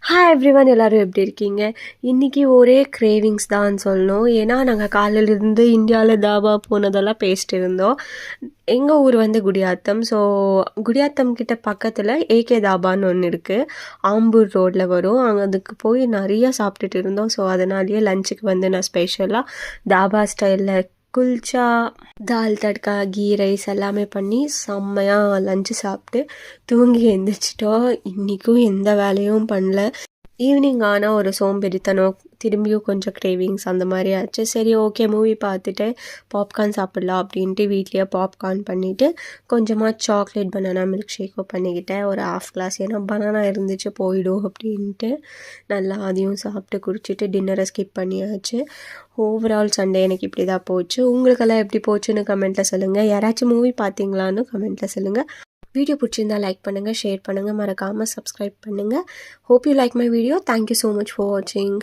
Hi everyone, எல்லாரும் எப்படி இருக்கீங்க? இன்றைக்கி ஒரே கிரேவிங்ஸ் தான் சொல்லணும். ஏன்னா நாங்கள் காலையிலேருந்து இந்தியாவில் தாபா போனதெல்லாம் பேசிட்டு இருந்தோம். எங்கள் ஊர் வந்து குடியாத்தம். ஸோ குடியாத்தம் கிட்ட பக்கத்தில் ஏகே தாபான்னு ஒன்று இருக்குது. ஆம்பூர் ரோட்டில் வரும். அங்கே அதுக்கு போய் நிறைய சாப்பிட்டுட்டு இருந்தோம். ஸோ அதனாலேயே லஞ்சுக்கு வந்து நான் ஸ்பெஷலாக தாபா ஸ்டைலில் குல்ச்சா, தால் தட்கா, கீ ரைஸ் எல்லாமே பண்ணி செம்மையாக லஞ்சு சாப்பிட்டு தூங்கி எழுந்திரிச்சிட்டோம். இன்றைக்கும் எந்த வேலையும் பண்ணல. ஈவினிங் ஆனால் ஒரு சோம்பேறித்தனம், திரும்பியும் கொஞ்சம் கிரேவிங்ஸ் அந்த மாதிரி ஆச்சு. சரி, ஓகே, மூவி பார்த்துட்டு பாப்கார்ன் சாப்பிட்லாம் அப்படின்ட்டு வீட்லேயே பாப்கார்ன் பண்ணிவிட்டு கொஞ்சமாக சாக்லேட் பனானா மில்க் ஷேக்கும் பண்ணிக்கிட்டேன். ஒரு ½ கிளாஸ், ஏன்னா பனானா இருந்துச்சு போயிடும் அப்படின்ட்டு நல்லா அதையும் சாப்பிட்டு குடிச்சிட்டு டின்னரை ஸ்கிப் பண்ணியாச்சு. ஓவரால் சண்டே எனக்கு இப்படி தான் போச்சு. உங்களுக்கெல்லாம் எப்படி போச்சுன்னு கமெண்ட்டில் சொல்லுங்கள். யாராச்சும் மூவி பார்த்தீங்களான்னு கமெண்ட்டில் சொல்லுங்கள். வீடியோ பிடிச்சிருந்தா லைக் பண்ணுங்கள், ஷேர் பண்ணுங்கள், மறக்காமல் சப்ஸ்கிரைப் பண்ணுங்கள். Hope you like my video. Thank you so much for watching.